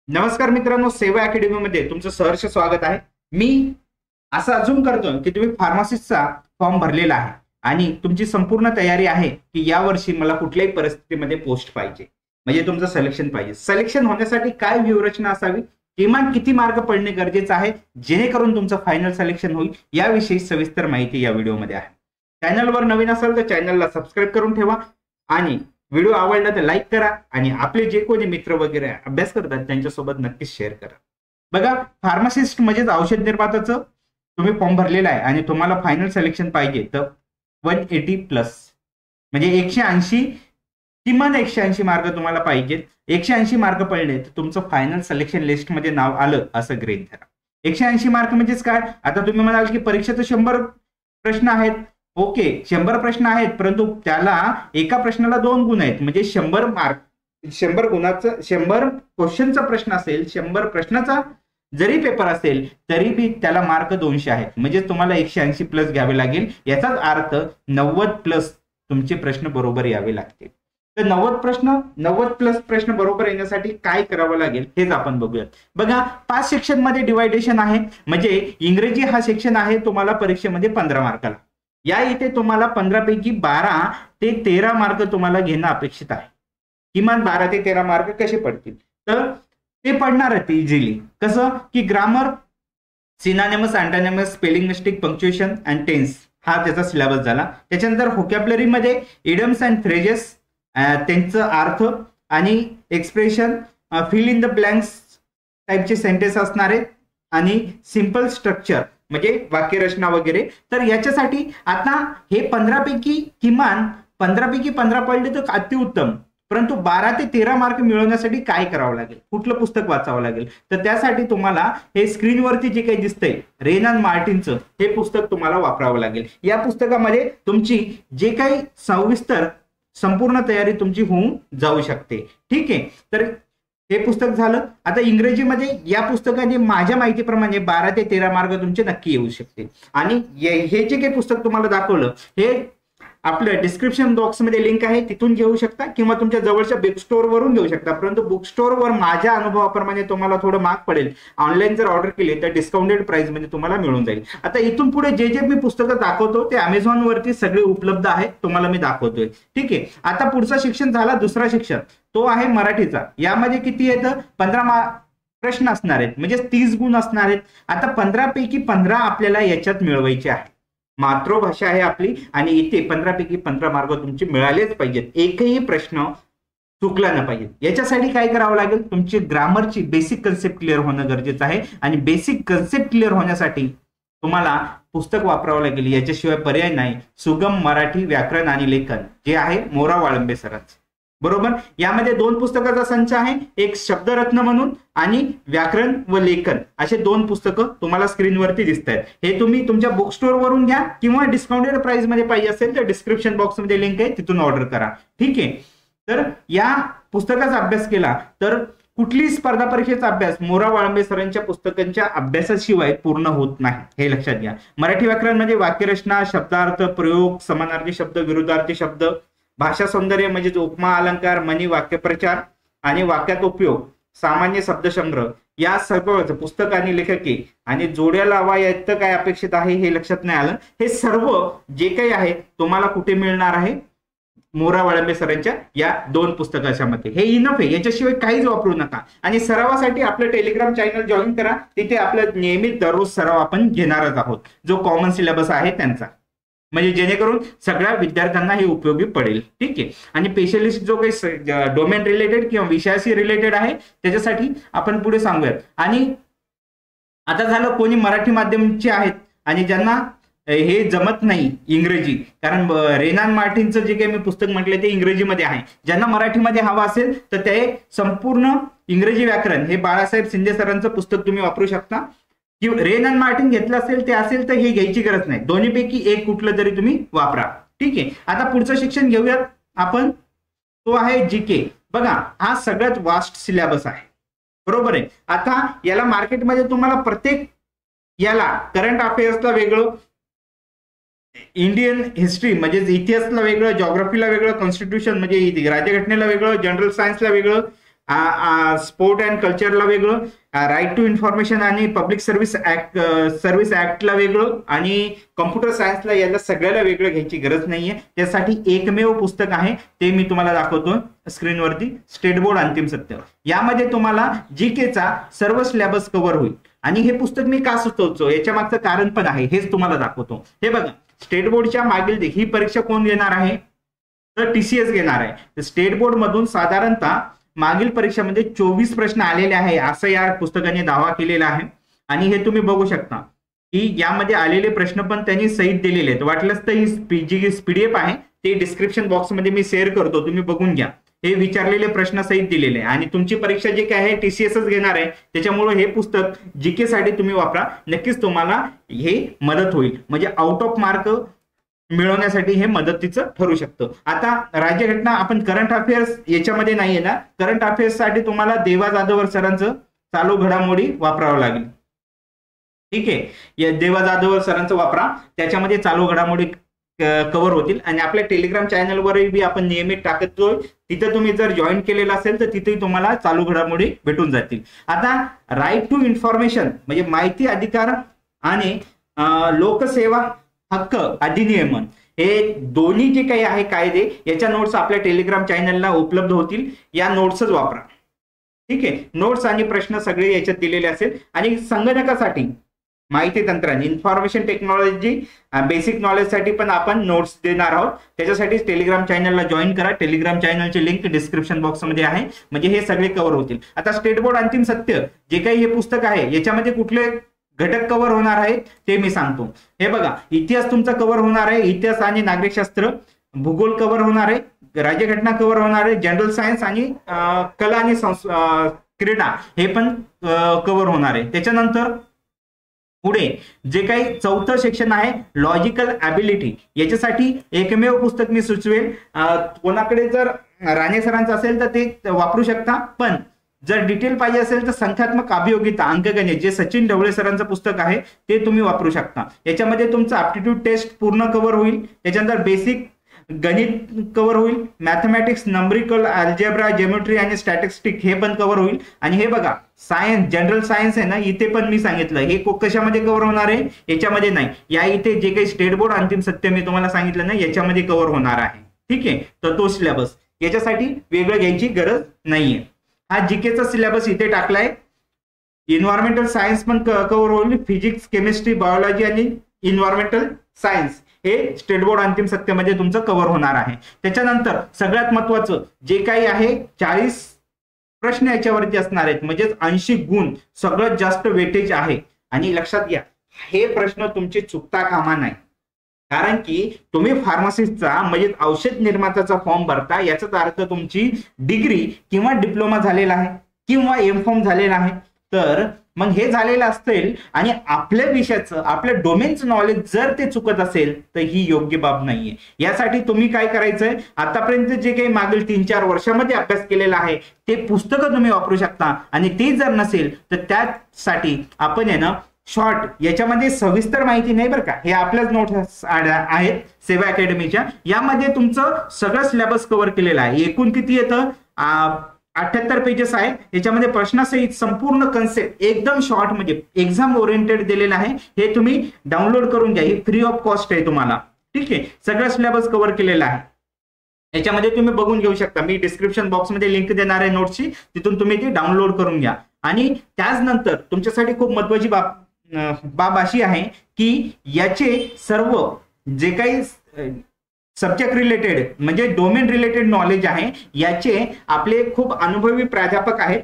नमस्कार मित्रांनो, सेवा अकॅडमी मध्ये तुमचं सहर्ष स्वागत आहे। मी असं अजून करतो की तुम्ही फार्मसिस्टचा फॉर्म भरलेला आहे आणि तुमची संपूर्ण तयारी आहे की या वर्षी मला कुठल्याही परिस्थितीमध्ये पोस्ट पाहिजे, म्हणजे तुमचं सिलेक्शन पाहिजे। सिलेक्शन होण्यासाठी काय व्यूहरचना असावी, किमान किती मार्क पडणे गरजेचं आहे जेणेकरून तुमचं फायनल सिलेक्शन होईल, याविषयी सविस्तर माहिती या व्हिडिओमध्ये आहे। चॅनलवर नवीन असाल तर चॅनलला सबस्क्राईब करून ठेवा आणि व्हिडिओ आवडला तर लाईक करा आणि आपले जे कोणी मित्र वगैरे अभ्यास करतात त्यांच्यासोबत नक्कीच शेअर करा। बघा, फार्मासिस्ट म्हणजेच औषध निर्मात्याचं तुम्ही फॉर्म भरलेला आहे आणि तुम्हाला फायनल सिलेक्शन पाहिजे तर 180 प्लस म्हणजे 180, किमान 180 मार्क तुम्हाला पाहिजेत। 180 मार्क पडले तर तुमचं फायनल सिलेक्शन लिस्ट मध्ये नाव आलं असं गृहीत धरा। 180 मार्क म्हणजेच काय? आता तुम्ही म्हणाल की परीक्षेत 100 प्रश्न आहेत, ओके 100 प्रश्न आहेत, परंतु त्याला एका प्रश्नाला 2 गुण आहेत, म्हणजे 100 मार्क 100 गुणाचं 100 क्वेश्चनचा प्रश्न असेल, 100 प्रश्नाचा जरी पेपर असेल तरी बी त्याला मार्क 200 आहेत, म्हणजे तुम्हाला 180 प्लस घ्यावे लागेल। याचाच अर्थ 90 प्लस तुमचे प्रश्न बरोबर यावे लागतील। तर 90 प्लस प्रश्न बरोबर येण्यासाठी काय करावं लागेल हेच आपण बघूयात। बघा, 5 सेक्शन मध्ये डिवायडेशन आहे, म्हणजे इंग्रजी हा सेक्शन आहे तुम्हाला परीक्षेमध्ये 15 मार्काला। या इथे तुम्हाला 15 पैकी 12 ते 13 मार्क तुम्हाला घेणं अपेक्षित आहे। किमान 12 ते 13 मार्क कसे पडतील तर ते पडणार आहेत इझिली। कसं की grammar, synonyms, antonyms, spelling mistake, punctuation and tense हा त्याचा सिलेबस झाला। त्याच्यानंतर व्होकॅब्युलरी मध्ये इडम्स अँड फ्रेजेस, त्यांचा अर्थ आणि expression, fill in the blanks टाइपचे सेंटेन्स असणार आहेत आणि सिंपल स्ट्रक्चर म्हणजे वाक्यरचना वगैरे। तर याच्यासाठी आता हे 15 पैकी किमान 15 पैकी 15 पडले तर अतिउत्तम, परंतु 12 ते 13 मार्क मिळवण्यासाठी काय करावं लागेल, कुठलं पुस्तक वाचावं लागेल तर त्यासाठी तुम्हाला हे स्क्रीनवरती जे काही दिसतंय रेन अँड मार्टिनचं हे पुस्तक तुम्हाला वापरावं लागेल। या पुस्तकामध्ये तुमची जे काही सविस्तर संपूर्ण तयारी तुमची होऊन जाऊ शकते। ठीक आहे, तर हे पुस्तक झालं। आता इंग्रजीमध्ये या पुस्तकाने माझ्या माहितीप्रमाणे 12 ते 13 मार्क तुमचे नक्की येऊ शकते। आणि हे जे काही पुस्तक तुम्हाला दाखवलं हे आपलं डिस्क्रिप्शन बॉक्समध्ये लिंक आहे, तिथून घेऊ शकता किंवा तुमच्या जवळच्या बुक स्टोअर वरून घेऊ शकता, परंतु बुक स्टोअर वर माझ्या अनुभवाप्रमाणे तुम्हाला थोडं महाग पडेल। ऑनलाईन जर ऑर्डर केली तर डिस्काउंटेड प्राइस मध्ये तुम्हाला मिळून जाईल। आता इथून पुढे जे जे मी पुस्तकं दाखवतो ते अमेझॉन वरती सगळे उपलब्ध आहेत, तुम्हाला मी दाखवतोय। ठीक आहे, आता पुढचा शिक्षण झाला, दुसरा शिक्षण तो आहे मराठीचा। यामध्ये किती येतं? 15 प्रश्न असणार आहेत, म्हणजे 30 गुण असणार आहेत। आता 15 पैकी 15 आपल्याला याच्यात मिळवायचे आहे। मातृभाषा आहे आपली आणि इथे 15 पैकी 15 मार्क तुमचे मिळालेच पाहिजेत, एकही प्रश्न चुकला न पाहिजे। याच्यासाठी काय करावं लागेल? तुमची ग्रामरची बेसिक कन्सेप्ट क्लिअर होणं गरजेचं आहे आणि बेसिक कन्सेप्ट क्लिअर होण्यासाठी तुम्हाला पुस्तक वापरावं लागेल, याच्याशिवाय पर्याय नाही। सुगम मराठी व्याकरण आणि लेखन जे आहे मोरा वाळंबे सरांचं, बरोबर। यामध्ये 2 पुस्तकाचा संच आहे, एक शब्दरत्न म्हणून आणि व्याकरण व लेखन असे 2 पुस्तकं तुम्हाला स्क्रीनवरती दिसत आहेत। हे तुम्ही तुमच्या बुक स्टोअर वरून घ्या किंवा डिस्काउंटेड प्राइस मध्ये पाहिजे असेल तर डिस्क्रिप्शन बॉक्स मध्ये लिंक आहे, तिथून ऑर्डर करा। ठीक आहे, तर या पुस्तकाचा अभ्यास केला तर कुठलीही स्पर्धा परीक्षेचा अभ्यास मोरा वाळंबे सरांच्या पुस्तकांच्या अभ्यासाशिवाय पूर्ण होत नाही, हे लक्षात घ्या। मराठी व्याकरण म्हणजे वाक्यरचना, शब्दार्थ, प्रयोग, समानार्थी शब्द, विरुद्धार्थी शब्द, भाषा सौंदर्य म्हणजे उपमा, अलंकार, म्हणी, वाक्यप्रचार आणि वाक्यात उपयोग, सामान्य शब्दसंग्रह, या सर्व पुस्तक आणि लेखके आणि जोड्या लावा यात काय अपेक्षित आहे हे लक्षात नाही आलं। हे सर्व जे काही आहे तुम्हाला कुठे मिळणार आहे? मोरा वाळंबे सरांच्या या 2 पुस्तकाच्या मध्ये। हे इनफ आहे, याच्याशिवाय काहीच वापरू नका। आणि सरावासाठी आपलं टेलिग्राम चॅनल जॉईन करा, तिथे आपलं नियमित दररोज सराव आपण घेणारच आहोत, जो कॉमन सिलेबस आहे त्यांचा, म्हणजे जेणेकरून सगळ्या विद्यार्थ्यांना हे उपयोगी पडेल। ठीक आहे, आणि स्पेशलिस्ट जो काही डोमेन रिलेटेड किंवा विषयाशी रिलेटेड आहे त्याच्यासाठी आपण पुढे सांगूयात। आणि आता झालं कोणी मराठी माध्यमचे आहेत आणि ज्यांना हे जमत नाही इंग्रजी, कारण रेनान मार्टिनचं जे काही मी पुस्तक म्हटलं ते इंग्रजीमध्ये आहे, ज्यांना मराठीमध्ये हवं असेल तर ते संपूर्ण इंग्रजी व्याकरण हे बाळासाहेब शिंदे सरांचं पुस्तक तुम्ही वापरू शकता, किंवा रेन अँड मार्टिन घेतलं असेल तर हे घ्यायची गरज नाही, दोन्हीपैकी एक कुठलं तरी तुम्ही वापरा। ठीक आहे, आता पुढचं शिक्षण घेऊयात आपण, तो आहे जीके। बघा, हा सगळ्यात वास्ट सिलेबस आहे, बरोबर आहे। आता याला मार्केटमध्ये तुम्हाला प्रत्येक याला करंट अफेअर्सला वेगळं, इंडियन हिस्ट्री म्हणजे इतिहासला वेगळं, जॉग्राफीला वेगळं, कॉन्स्टिट्यूशन म्हणजे राज्यघटनेला वेगळं, जनरल सायन्सला वेगळं, स्पोर्ट अँड कल्चरला वेगळं, राईट टू इन्फॉर्मेशन आणि पब्लिक सर्व्हिस ऍक्टला वेगळं, आणि कम्प्युटर सायन्सला याला सगळ्याला वेगळं घ्यायची गरज नाहीये. त्यासाठी एकमेव पुस्तक आहे, ते मी तुम्हाला दाखवतो स्क्रीनवरती, स्टेट बोर्ड अंतिम सत्य. यामध्ये तुम्हाला जीकेचा सर्व सिलेबस कव्हर होईल. आणि हे पुस्तक मी का सुचवतो याच्या मागचं कारण पण आहे, हेच तुम्हाला दाखवतो. हे बघा, स्टेट बोर्डच्या मागील ही परीक्षा कोण घेणार आहे, तर TCS घेणार आहे. स्टेट बोर्ड मधून साधारणतः मागील परीक्षेमध्ये 24 प्रश्न आलेले आहे असं या पुस्तकाने दावा केलेला आहे. आणि हे तुम्ही बघू शकता की यामध्ये आलेले प्रश्न पण त्यांनी सहित दिलेले आहेत. वाटलंच तर ही जी PDF आहे ते डिस्क्रिप्शन बॉक्समध्ये मी शेअर करतो, तुम्ही बघून घ्या. हे विचारलेले प्रश्न सहित दिलेले आहे. आणि तुमची परीक्षा जे काय आहे TCSच घेणार आहे, त्याच्यामुळे हे पुस्तक जीके साठी तुम्ही वापरा, नक्कीच तुम्हाला हे मदत होईल. म्हणजे आउट ऑफ मार्क मिळवण्यासाठी हे मदतीचं ठरू शकतं. आता राज्यघटना, आपण करंट अफेअर्स याच्यामध्ये नाहीये ना, करंट अफेअर्स साठी तुम्हाला देवा जाधवर सरांचं चालू घडामोडी वापरावं लागेल. ठीक आहे, या देवा जाधवर सरांचं वापरा, त्याच्यामध्ये चालू घडामोडी कव्हर होतील. आणि आपल्या टेलिग्राम चॅनलवरही आपण नियमित टाकतोय, तिथे तुम्ही जर जॉईन केलेलं असेल तर तिथेही तुम्हाला चालू घडामोडी भेटून जातील. आता राईट टू इन्फॉर्मेशन म्हणजे माहिती अधिकार आणि लोकसेवा हक्क अधिनियमन, हे दोन्ही जे काही आहे कायदे, याच्या नोट्स आपल्या टेलिग्राम चॅनलला उपलब्ध होतील. या नोट्सच वापरा. ठीक आहे, नोट्स आणि प्रश्न सगळे याच्यात दिलेले असेल. आणि संगणकासाठी माहिती तंत्रज्ञान, इन्फॉर्मेशन टेक्नॉलॉजी बेसिक नॉलेज साठी पण आपण नोट्स देणार आहोत. त्याच्यासाठी टेलिग्राम चॅनलला जॉईन करा. टेलिग्राम चॅनलची लिंक डिस्क्रिप्शन बॉक्समध्ये आहे. म्हणजे हे सगळे कव्हर होतील. आता स्टेट बोर्ड अंतिम सत्य जे काही हे पुस्तक आहे, याच्यामध्ये कुठले घटक कव्हर होणार आहेत ते मी सांगतो. हे बघा, इतिहास तुमचा कव्हर होणार आहे, इतिहास आणि नागरिकशास्त्र, भूगोल कव्हर होणार आहे, राज्यघटना कव्हर होणार आहे, जनरल सायन्स आणि कला आणि क्रीडा हे पण कव्हर होणार आहे. त्याच्यानंतर पुढे जे काही चौथं सेक्शन आहे लॉजिकल ॲबिलिटी, याच्यासाठी एकमेव पुस्तक मी सुचवेल. कोणाकडे जर राणे सरांचं असेल तर ते वापरू शकता, पण जर डिटेल पाहिजे असेल तर संख्यात्मक अभियोगिता अंकगणित जे सचिन ढवळे सरांचं पुस्तक आहे ते तुम्ही वापरू शकता. याच्यामध्ये तुमचं ॲप्टिट्यूड टेस्ट पूर्ण कव्हर होईल. त्याच्यानंतर बेसिक गणित कव्हर होईल, मॅथमॅटिक्स, नंबरिकल, अल्जेब्रा, जिओमेट्री आणि स्टॅटिस्टिक हे पण कव्हर होईल. आणि हे बघा, सायन्स, जनरल सायन्स आहे ना, इथे पण मी सांगितलं हे कशामध्ये कव्हर होणार आहे, याच्यामध्ये नाही. या इथे जे काही स्टेट बोर्ड अंतिम सत्य मी तुम्हाला सांगितलं ना, याच्यामध्ये कव्हर होणार आहे. ठीक आहे, तर तो सिलेबस, याच्यासाठी वेगळं घ्यायची गरज नाहीये. हा जीकेचा सिलेबस इथे टाकलाय. इन्व्हायरमेंटल सायन्स पण कव्हर होईल, फिजिक्स, केमिस्ट्री, बायोलॉजी आणि इन्व्हायरमेंटल सायन्स हे स्टेट बोर्ड अंतिम सत्यामध्ये तुमचं कव्हर होणार आहे. त्याच्यानंतर सगळ्यात महत्वाचं जे काही आहे 40 प्रश्न याच्यावरती असणार आहेत, म्हणजे 80 गुण सगळ्यात जास्त वेटेज आहे. आणि लक्षात घ्या, हे प्रश्न तुमचे चुकता कामा नाही, कारण की तुम्ही फार्मसिस्टचा म्हणजे औषध निर्मात्याचा फॉर्म भरता, याचाच अर्थ तुमची डिग्री किंवा डिप्लोमा झालेला आहे किंवा M.Pharm झालेला आहे. तर मग हे झालेलं असेल आणि आपल्या विषयाचं, आपल्या डोमेनचं नॉलेज जर ते चुकत असेल तर ही योग्य बाब नाहीये. यासाठी तुम्ही काय करायचंय, आतापर्यंत जे काही मागील 3-4 वर्षामध्ये अभ्यास केलेला आहे ते पुस्तकं तुम्ही वापरू शकता. आणि ते जर नसेल तर त्यासाठी आपण आहे ना शॉर्ट, याच्यामध्ये सविस्तर माहिती नाही बरं का, हे आपल्याच नोट्स आहेत सेवा अकॅडमीच्या, यामध्ये तुमचं सगळं सिलेबस कव्हर केलेलं आहे. एकूण किती येतं, 78 पेजेस आहे. याच्यामध्ये प्रश्नासहित संपूर्ण कन्सेप्ट एकदम शॉर्ट म्हणजे एक्झाम ओरिएंटेड दिलेलं आहे. हे तुम्ही डाउनलोड करून घ्या, ही फ्री ऑफ कॉस्ट आहे तुम्हाला. ठीक आहे, सगळं सिलेबस कव्हर केलेला आहे. याच्यामध्ये तुम्ही बघून घेऊ शकता, मी डिस्क्रिप्शन बॉक्समध्ये लिंक देणार आहे नोट्सची, तिथून तुम्ही ती डाउनलोड करून घ्या. आणि त्याचनंतर तुमच्यासाठी खूप महत्वाची बाब अशी आहे की याचे सर्व जे काही सब्जेक्ट रिलेटेड म्हणजे डोमेन रिलेटेड नॉलेज आहे, याचे आपले खूप अनुभवी प्राध्यापक आहेत,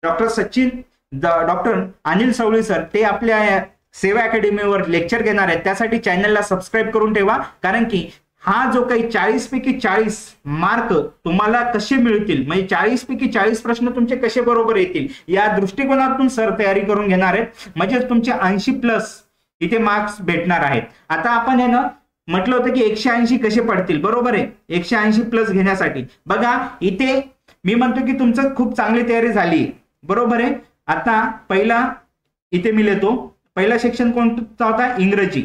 डॉक्टर अनिल सवळी सर, ते आपल्या सेवा अकॅडमीवर लेक्चर घेणार आहेत. त्यासाठी चॅनलला सबस्क्राईब करून ठेवा, कारण की हा जो काही 40 पैकी 40 मार्क तुम्हाला कसे मिळतील, म्हणजे 40 पैकी 40 प्रश्न तुमचे कसे बरोबर येतील, या दृष्टिकोनातून सर तयारी करून घेणार आहेत. म्हणजे तुमचे 80+ इथे मार्क्स भेटणार आहेत. आता आपण आहे ना म्हटलं होतं की 180 कसे पडतील, बरोबर आहे, 180+ घेण्यासाठी बघा इथे मी म्हणतो की तुमचं खूप चांगली तयारी झाली, बरोबर आहे. आता पहिला इथे मी लिहितो, पहिला सेक्शन कोणता होता, इंग्रजी.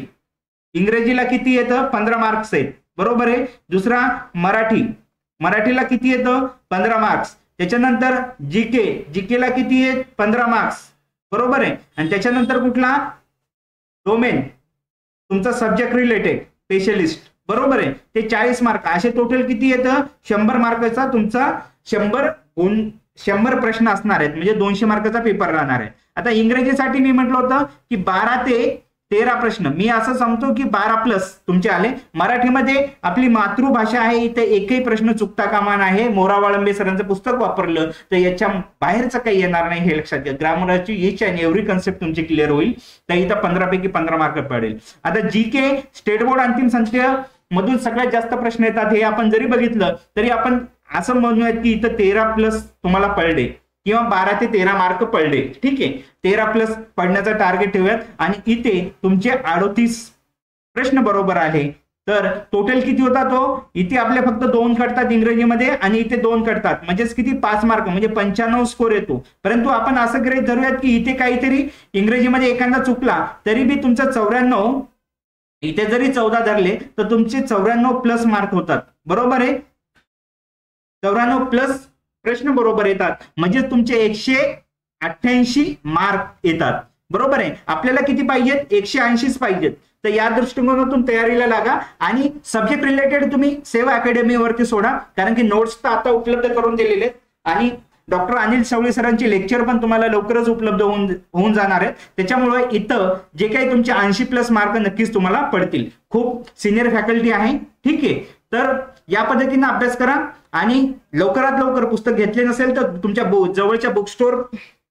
इंग्रजीला किती येतं, 15 मार्क्स आहेत, बरोबर आहे. दुसरा मराठी, मराठीला किती येतं, 15 मार्क्स. त्याच्यानंतर जीके ला किती आहेत 15 मार्क्स, बरोबर आहे. आणि त्याच्यानंतर कुठला डोमेन तुमचा सब्जेक्ट रिलेटेड स्पेशलिस्ट, बरोबर आहे, ते 40 मार्क. असे टोटल किती येतं 100 मार्काचा तुमचा 100 प्रश्न असणार आहेत, म्हणजे 200 मार्काचा पेपर राहणार आहे. आता इंग्रजीसाठी मी म्हटलं होतं की 12 ते 13 प्रश्न, मी असं समजतो की 12+ तुमचे आले. मराठीमध्ये आपली मातृभाषा आहे, इथे एकही प्रश्न चुकता कामा नये. मोरा वाळंबे सरांचं पुस्तक वापरलं तर याच्या बाहेरचं काही येणार नाही, हे लक्षात घ्या. ग्रामरची ईच अँड एव्हरी कन्सेप्ट तुमची क्लिअर होईल, तर इथं 15 पैकी 15 मार्क पडेल. आता जीके स्टेट बोर्ड अंतिम संख्या मधून सगळ्यात जास्त प्रश्न येतात, हे आपण जरी बघितलं तरी आपण असं म्हणूयात की इथं 13+ तुम्हाला पडले किंवा 12 ते 13 मार्क पडले. ठीक आहे, 13+ पडण्याचा टार्गेट ठेवूयात. आणि इथे तुमचे 38 प्रश्न बरोबर आले तर टोटल किती होता तो, इथे आपले फक्त 2 कटतात इंग्रजीमध्ये आणि इथे 2 कटतात, म्हणजेच किती 5 मार्क, म्हणजे 95 स्कोर येतो. परंतु आपण असं गृहीत धरूयात की इथे काहीतरी इंग्रजीमध्ये एखादा चुकला तरी बी तुमचा 94, इथे जरी 14 धरले तर तुमचे 94+ मार्क होतात, बरोबर आहे. 94+ प्रश्न बरोबर येतात, म्हणजे तुमचे 188 मार्क येतात, बरोबर आहे. आपल्याला किती पाहिजेत 180 पाहिजेत. तर या दृष्टिकोनातून तयारीला लागा. आणि सब्जेक्ट रिलेटेड तुम्ही सेवा अकॅडमी वरती सोडा, कारण की नोट्स तर आता उपलब्ध करून दिलेले आहेत आणि डॉक्टर अनिल सवळे सरांची लेक्चर पण तुम्हाला लवकरच उपलब्ध होऊन जाणार आहेत. त्याच्यामुळे इथं जे काही तुमचे 80+ मार्क नक्कीच तुम्हाला पडतील. खूप सिनियर फॅकल्टी आहे, ठीक आहे. तर या पद्धतीने अभ्यास करा आणि लवकरात लवकर पुस्तक घेतले नसेल तर तुमच्या जवळच्या बुक स्टोर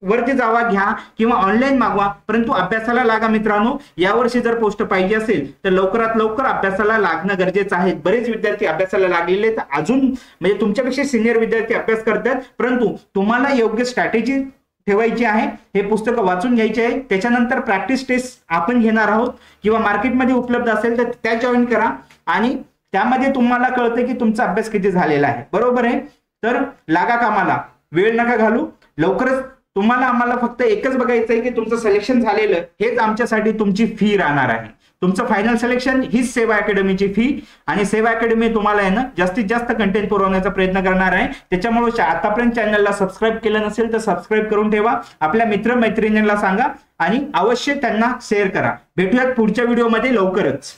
वरती जावा, घ्या किंवा ऑनलाईन मागवा, परंतु अभ्यासाला लागा मित्रांनो. यावर्षी जर पोस्ट पाहिजे असेल तर लवकरात लवकर अभ्यासाला लागणं गरजेचं आहे. बरेच विद्यार्थी अभ्यासाला लागलेले, तर अजून म्हणजे तुमच्यापेक्षा सिनियर विद्यार्थी अभ्यास करतात, परंतु तुम्हाला योग्य स्ट्रॅटेजी ठेवायची आहे. हे पुस्तक वाचून घ्यायचे आहे. त्याच्यानंतर प्रॅक्टिस टेस्ट आपण घेणार आहोत किंवा मार्केटमध्ये उपलब्ध असेल तर त्या जॉईन करा आणि त्यामध्ये तुम्हाला कळतं की तुमचा अभ्यास किती झालेला आहे, बरोबर आहे. तर लागा कामाला, वेळ नका घालू. लवकरच तुम्हाला आम्हाला फक्त एकच बघायचं आहे की तुमचं सिलेक्शन झालेलं, हेच आमच्यासाठी तुमची फी राहणार आहे. तुमचं फायनल सिलेक्शन हीच सेवा अकॅडमीची फी. आणि सेवा अकॅडमी तुम्हाला आहे ना जास्तीत जास्त कंटेंट पुरवण्याचा प्रयत्न करणार आहे. त्याच्यामुळे आतापर्यंत चॅनलला सबस्क्राईब केलं नसेल तर सबस्क्राईब करून ठेवा, आपल्या मित्र मैत्रिणींना सांगा आणि अवश्य त्यांना शेअर करा. भेटूयात पुढच्या व्हिडिओमध्ये लवकरच.